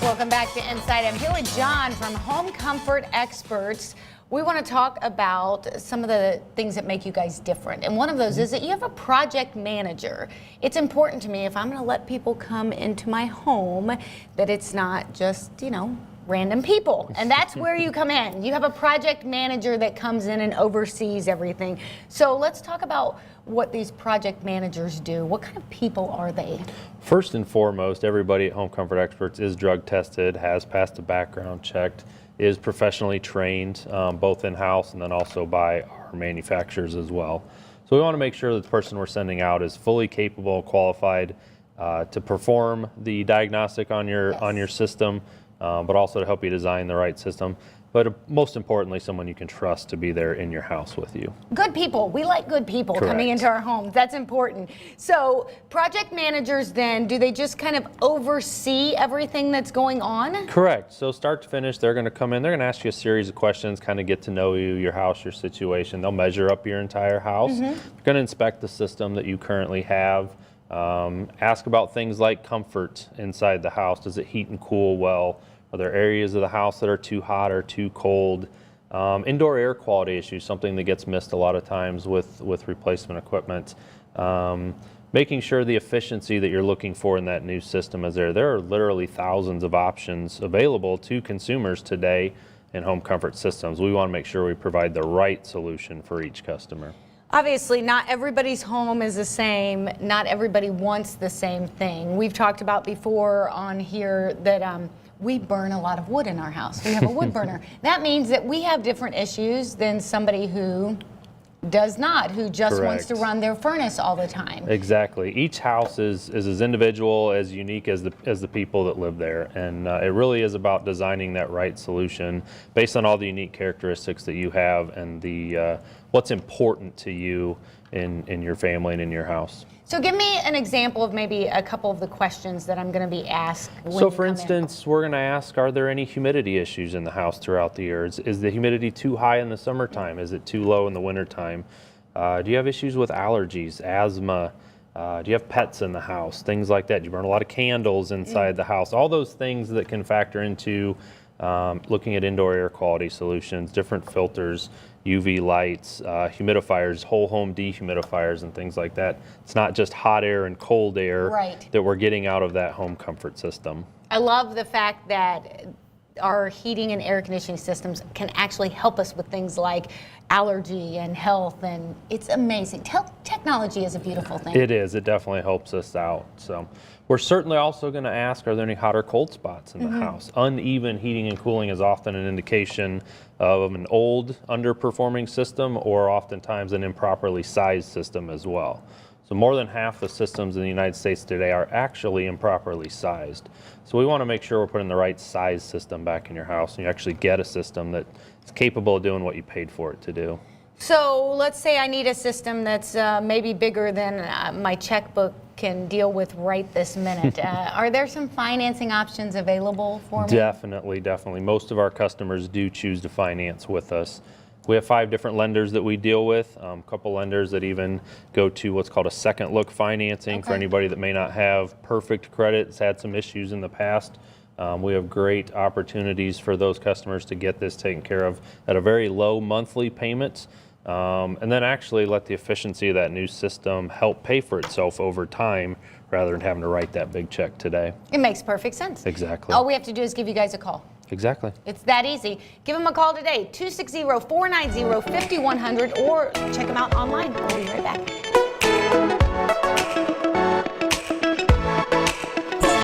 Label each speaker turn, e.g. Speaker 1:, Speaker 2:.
Speaker 1: Welcome back to InSight. I'm here with John from Home Comfort Experts. We want to talk about some of the things that make you guys different. And one of those is that you have a project manager. It's important to me, if I'm going to let people come into my home, that it's not just, random people. And that's where you come in. You have a project manager that comes in and oversees everything. So let's talk about what these project managers do. What kind of people are they?
Speaker 2: First and foremost, everybody at Home Comfort Experts is drug tested, has passed a background check, is professionally trained, both in-house and then also by our manufacturers as well. So we want to make sure that the person we're sending out is fully capable, qualified to perform the diagnostic on your system, but also to help you design the right system. But most importantly, someone you can trust to be there in your house with you.
Speaker 1: Good people. We like good people
Speaker 2: Correct.
Speaker 1: Coming into our homes. That's important. So project managers then, do they just kind of oversee everything that's going on?
Speaker 2: Correct. So start to finish, they're going to come in, they're going to ask you a series of questions, kind of get to know you, your house, your situation. They'll measure up your entire house. They're going to inspect the system that you currently have. Ask about things like comfort inside the house. Does it heat and cool well? Are there areas of the house that are too hot or too cold? Indoor air quality issues, something that gets missed a lot of times with replacement equipment. Making sure the efficiency that you're looking for in that new system is there. There are literally thousands of options available to consumers today in home comfort systems. We want to make sure we provide the right solution for each customer.
Speaker 1: Obviously, not everybody's home is the same. Not everybody wants the same thing. We've talked about before on here that we burn a lot of wood in our house. We have a wood burner. That means that we have different issues than somebody who does not, who just
Speaker 2: Correct.
Speaker 1: wants to run their furnace all the time.
Speaker 2: Exactly. Each house is as individual, as unique as the people that live there. And it really is about designing that right solution based on all the unique characteristics that you have and the what's important to you in your family and in your house.
Speaker 1: So give me an example of maybe a couple of the questions that I'm going to be asked when
Speaker 2: So
Speaker 1: you
Speaker 2: for
Speaker 1: come
Speaker 2: instance, we're going to ask, are there any humidity issues in the house throughout the year? Is the humidity too high in the summertime? Is it too low in the wintertime? Do you have issues with allergies, asthma? Do you have pets in the house? Things like that. Do you burn a lot of candles inside the house? All those things that can factor into looking at indoor air quality solutions, different filters, UV lights, humidifiers, whole home dehumidifiers and things like that. It's not just hot air and cold air
Speaker 1: Right.
Speaker 2: that we're getting out of that home comfort system.
Speaker 1: I love the fact that our heating and air conditioning systems can actually help us with things like allergy and health, and it's amazing. Technology is a beautiful thing.
Speaker 2: It is. It definitely helps us out. So we're certainly also going to ask, are there any hot or cold spots in the house? Uneven heating and cooling is often an indication of an old, underperforming system, or oftentimes an improperly sized system as well. So more than half the systems in the United States today are actually improperly sized. So we want to make sure we're putting the right size system back in your house and you actually get a system that's capable of doing what you paid for it to do.
Speaker 1: So let's say I need a system that's maybe bigger than my checkbook can deal with right this minute. Are there some financing options available for me?
Speaker 2: Definitely, definitely. Most of our customers do choose to finance with us. We have 5 different lenders that we deal with, a couple lenders that even go to what's called a second look financing for anybody that may not have perfect credit, has had some issues in the past. We have great opportunities for those customers to get this taken care of at a very low monthly payment, and then actually let the efficiency of that new system help pay for itself over time rather than having to write that big check today.
Speaker 1: It makes perfect sense.
Speaker 2: Exactly.
Speaker 1: All we have to do is give you guys a call.
Speaker 2: Exactly.
Speaker 1: It's that easy. Give them a call today, 260-490-5100, or check them out online. We'll be right back.